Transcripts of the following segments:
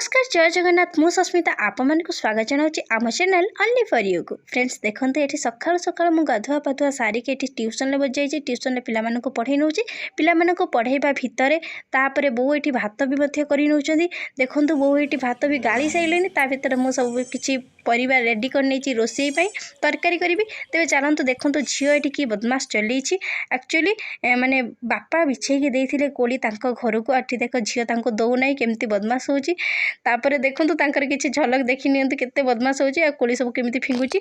नमस्कार जय जगन्नाथ मु सस्मिता आप को स्वागत जनाऊँगी आम चैनल ओनली फॉर यू को। फ्रेंड्स देखते ये सकाल सकाल मुझे गाधुआ पाधुआ सारिक ये ट्यूशन में बजाई ट्यूशन पिला पढ़े नौ पिला पढ़ेबा भितर तापर बो ये भात भी कर देखो बो ये भात भी गाड़ी सारे भर मुझे सब किसी परिवार रेडी कर रोसई तरकारी करी तेज चलतु देखो झील ये कि बदमाश चलई एक्चुअली माने बापा बिछे देते कोली घर को आठ देख झील दौना केमती बदमाश होची तापर देखो किसी झलक देखी नियंतु केते बदमाश होची कोली सब केमती फिंगुची।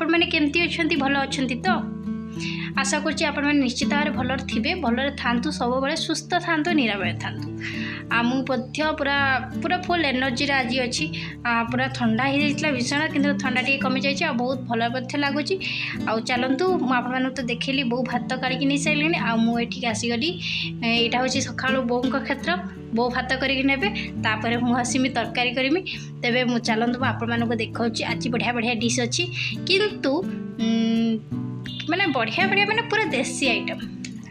मैंने केमती अच्छा भल अच्छा तो आशा करुँच आपण मैंने निश्चित भाव में भल थे भलरे था सब बड़े सुस्थ था निरामय था मुझे पूरा पूरा फुल एनर्जी आज अच्छी पूरा ठंडा हो जाता भीषण कि ठंडा टी कमी जाए बहुत भल लगुच चलतु मुझे तो देखली बो भात काढ़ी नहीं सारे आठी आसीगली यहाँ हूँ सका बों क्षेत्र बो भात करपर मुझे तरकारी करमी तेरे मुझे चलतु आपको देखा आज बढ़िया बढ़िया डिश अच्छी किंतु माने बढ़िया बढ़िया माने पूरा देसी आइटम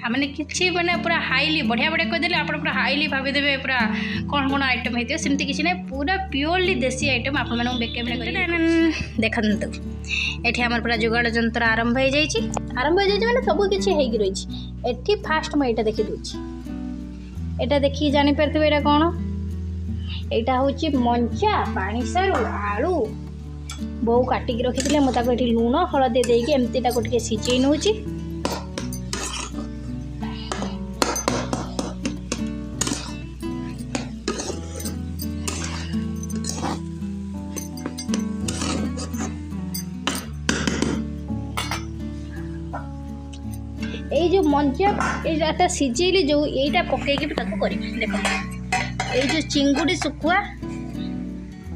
मैंने किसी मैंने पूरा हाईली बढ़िया बढ़िया कहीदे आप पूरा हाईली भाईदे पूरा कौन कौन आइटम होती है सेमती किसी ना पूरा प्योरली देसी आइटम आप देखते ये आम पूरा जुगाड़ जंत्र आरंभ हो जाए मैंने सब किसी रही फास्ट मुझे यहाँ देखी दूसरी यहाँ देखिए जापारे यहाँ कौन यहाँ हूँ मंचा पानी सारू आलू बो काटिकी रखी मुझे लुण हलदी देकी एमती सिझे नौ ये जो मंचा सिझेली जो यहीटा पकईकि देख ये जो चिंगुड़ी सुखुआ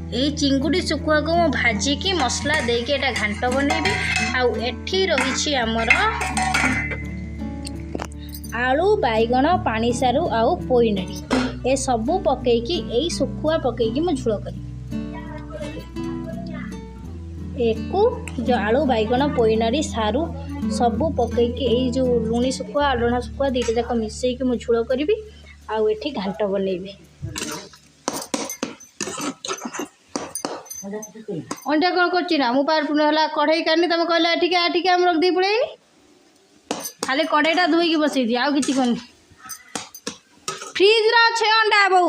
ये चिंगुड़ी सुखुआ को मु भाजिकी मसला देके एटा घांट बनैबी आउ एठी रही आमर आलू बैगण पानी सारू आउ पोईनाड़ी ए सबू पकईकि यही सुखुआ पकईकि मु झोल करी एकू जो आलू बैगण पोईनाड़ी सारू सबू पकईकि यही जो लुणी सुखुआ आलुना सुखुआ दुईटा जाक मिसईकि मु झोल करी आउ एठी घांट बनैबी। अंडा कौन करना मु पार कढ़ई कानी तुम कहला ठीक आम रख दी पड़े खाली कढ़ईटा धोईकी बसई दी आउ किसी कौन फ्रिज अच्छे अंडा बो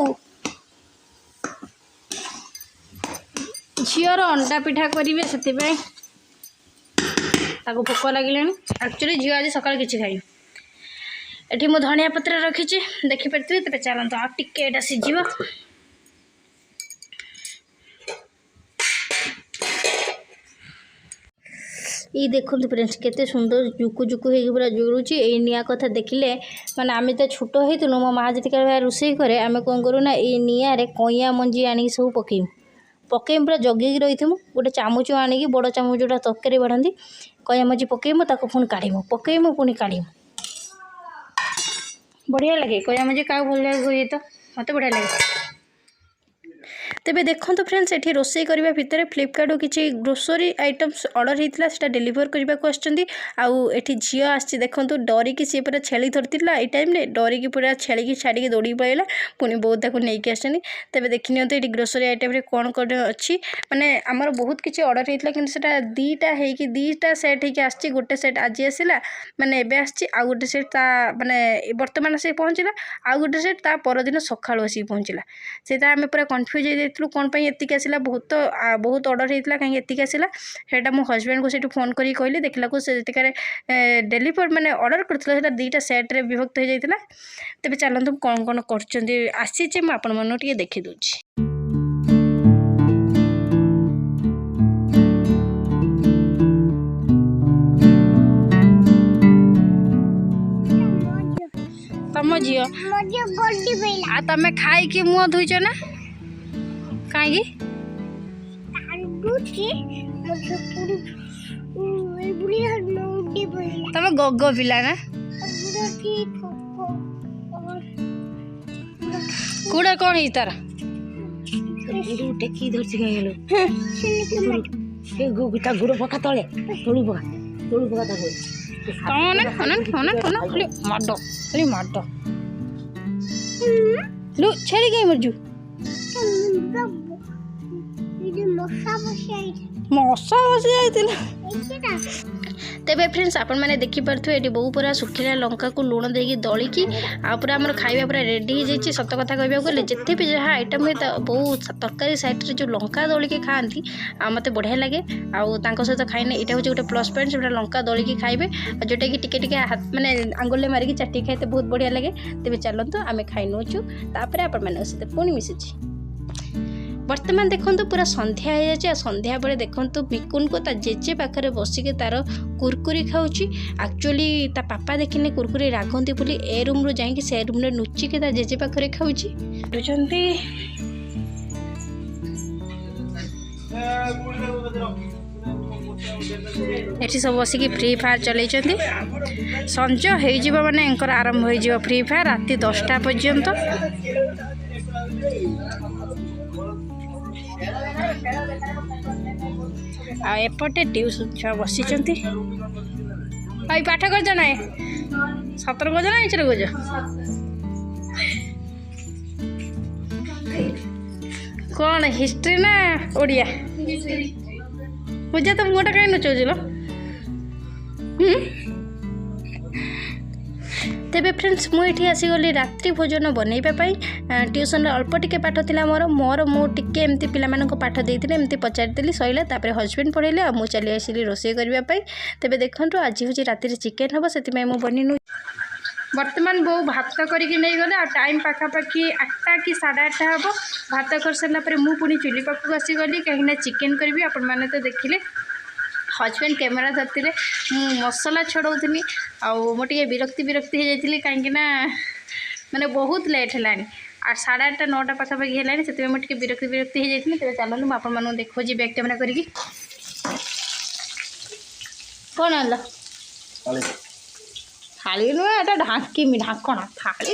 झीर अंडा पिठा करेंगे से भोक लगे एक्चुअली झील आज सका किसी खाई ये मुझे धनिया पत्र रखी देखिपारे तेज चलते आ टे सीझ ये देखो फ्रेंड्स केते सुंदर जुकु जुकु हो पूरा जुड़ुची ये निया कथा देखिले माने आमे तो छोट होइतनु मो माँ जी रोसई करे आमे कौन करूँ ना ये निआरे कईया मंजी आनिक सब पकेम पूरा जगिकी रही गोटे चामच आनिकी बड़ चामच जोटा तरकारी बढ़ाती कईया मंजी पकेम ताको पुणी काढ़ीमु पकेम पुणी काढ़ीमु बढ़िया लगे कईया मंजी क्या भल लगे तो मत बढ़िया लगे। तेबे देखो फ्रेंड्स ये रोसई करने भितर फ्लिपकार्ट किसी ग्रोसरी आइटम्स ऑर्डर होता है डेलीवर करने को आठी झील आसी देखो डरिकी सी पूरा छेली धरती ये टाइम डरिकी पूरा छेली छाड़ी दौड़ी पड़ेगा पुणी बहुत ताको नहीं आसनी तेज देखी नि ये ग्रोसरी आइटम कौन कौन अच्छी माने आमर बहुत किसी ऑर्डर होता कि दुईटा सेट होगी आसी गोटे सेट आज आसला माने एबे आसी आ गोटे सेट माने बर्तमान आसिक पहुँचला आ गोटे सेट ता परदिन सकाळु आसिक पहुँचला से आम पूरा कन्फ्यूज हो कौन एतिक आसला बहुत ऑर्डर होता कहीं एतिक आसला सेटा मो हजबैंड को सेठू फोन करी कहली देखला को से डेलीवर माने ऑर्डर करता दुईटा सेट्रे विभक्त हो जाता तेज चलतु कौन कौन कर आसी मुझे देखी दूची। तुम झील आ तमें खाई मुँह धोईच ना कहीं तम गग पिला ना कूड़ा कौन है तार टेकी धरसी ता गुड़ पका तले तोड़ी पका लु छेड़ी गई मरजू मशा बसी जाइतिला तेबे फ्रेंड्स आपण मैंने देखी पार्थु ये बहु पूरा सुखिला लंका को लुण देकी दलिकी आ पूरा हमर खाइबा पूरा रेडी हो जाइए। सत कथा कहबा गले जिते भी जहाँ आइटम हुए बहुत तरकारी साइड रे जो लंका दलिकी खाती मत बढ़िया लगे आउ सहित खाइने यहाँ हूँ गोटे प्लस पॉइंट से लंका दलिकी खाइबे जोटा कि टिके हाथ माने आंगुल मारिकी चाटी खाइते बहुत बढ़िया लगे। तेज चलतु आम खाई नौचु तापर आपण मैंने सहित पुणी मिशुची। बर्तमान देखो पूरा संध्या हो जाए संध्या बेले देखो बिकुन को ता जेजे पाखे बसिक तार कुरकुरी खाऊची एक्चुअली ता पापा देखने कुरकुरी रागंती बोली ए रूम रू जाइए से रूम रे नुचिके ता जेजे पाखे खाऊची एठी सब बसिक फ्री फायर चलई संज हो माने आरंभ हो फ्री फायर राति 10टा पर्यंत। एपटे ट्यूशन छुआ बसी पाठ कर ना 17 गज ना 18 गज कौन हिस्ट्री ना ओडिया पूजा तो मुटा कहीं नचौल तेबे फ्रेंड्स मुझे आसीगली रात्रि भोजन बनवाई ट्यूशन अल्प टिके पाठ था मोर मुझे एमती पिला पाठ देती एमती पचारि सैला हजबैंड पढ़ेले आ मुझे चली आसिली रोषे करने। तेबे देखो आज हूँ राति चिकेन हम से बनी बर्तमान बो भात करके नहीं गले टाइम पाखापाखि 8टा कि 8:30 हम भात कर सारापर मुझे चुली पाखक आसीगली कहीं चिकेन करी आपण मैंने तो देखिले हजबैंड कैमेरा धरती मसला छड़ाऊनी आगे विरक्ति हो जाती कहीं मैंने बहुत लेट है 8:30 9टा पाखापाखि है से मुझे विरक्ति हो जाती। तेज चलू मुझे आपको देखो बैक कैमेरा करी कौन आल थाली नुहे एटा ढांकी ढाकण थाली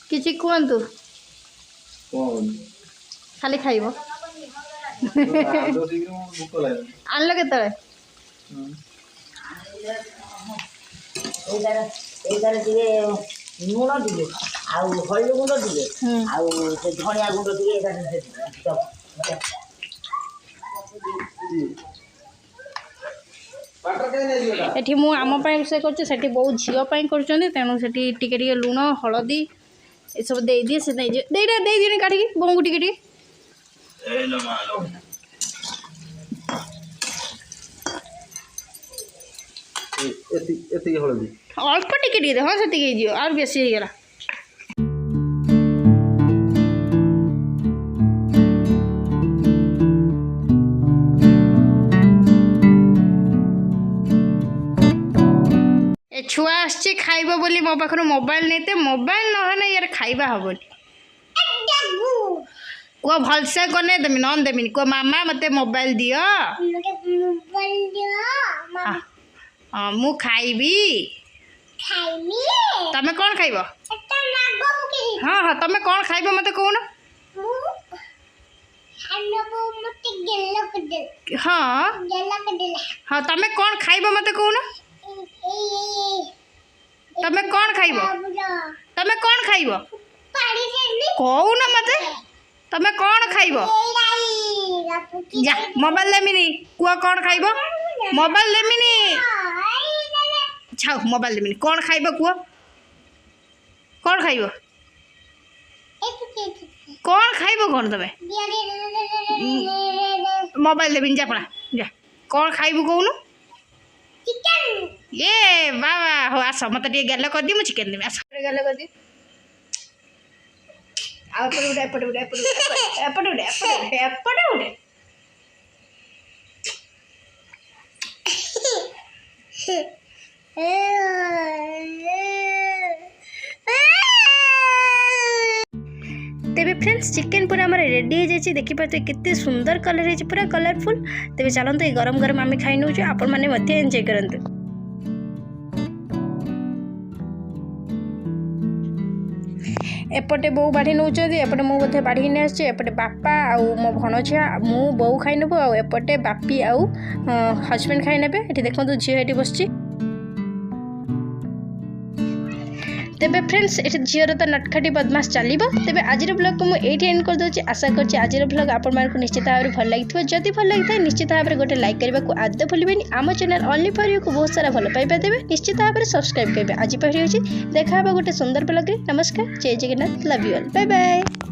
किसी कहतु खाली खाइब आनल के लुण टे हल्दी गुंड टे धनिया गुंड टे एठी मु आम रोषे कर बहुत झीपाई कर तेणु से लुण हलदी ये सब दे दिए से दे काटिकी बोंगू टिके अल्प टिके हाँ से और बेसी हो गला। छुआ आसची खाइबा बोली मो पाखर मोबाइल नहीं मोबाइल ना यार खाइबा हबनी को भलसे कने देमी नन देमी को मामा मते मोबाइल दियो हाँ मु खाइबी तमे कौन खाइब हाँ हाँ तमे कौन खाइब मते कहून हाँ हाँ तमे कौन खाइब मते कहून तमे कौन खाइब तमे कौन खाइब कहून मते तमे कौन खाइब जा मोबाइल देमिनी कुआ कौन खाइब मोबाइल देमिनी छाओ मोबाइल देमिनी कौन खाइब कुआ कौन खाइब कौन खाइब कौन तमे मोबाइल देमिनी जा पड़ा जा कौन खाइब कहून ये बाबा हो आस मत गेल कर दी चिकेन देवी आस गेल कर दी एपटे तेबे फ्रेंड्स फ्रेंड्स चिकेन पूरा आम रेडी हो जाए देखिए केते सुंदर कलर है पूरा कलरफुल। तेज चलते गरम गरम आम खाई नौ आपण मैंने एंजॉय करते। एपटे बो बाढ़ी नौ एपटे मु बोधे बाढ़ी नहीं आसपटे एपटे बापा आउ मो भणझिया मु बो खाई नेबू आउपटे बापी आउ हजबैंड खाई नेबे। ये देखो झील ये बस तेबे फ्रेंड्स ये झीर तो नटखटी बदमाश चलो। तेबे आज ब्लॉग को मुझे एंड कर दूसरी आशा कर आज ब्लॉग आपण मानक निश्चित भाव में भल लगी जदि भल लगी निश्चित भाव में गोटे लाइक करने को आदत भूलें। आम चैनल ओनली फॉर यू को बहुत सारा भल पाइबा देवे निश्चित भाव में सब्सक्राइब करेंगे। आज पहले देखा गोटे सुंदर ब्लॉग। नमस्कार, जय Jagannath, love you all, bye bye.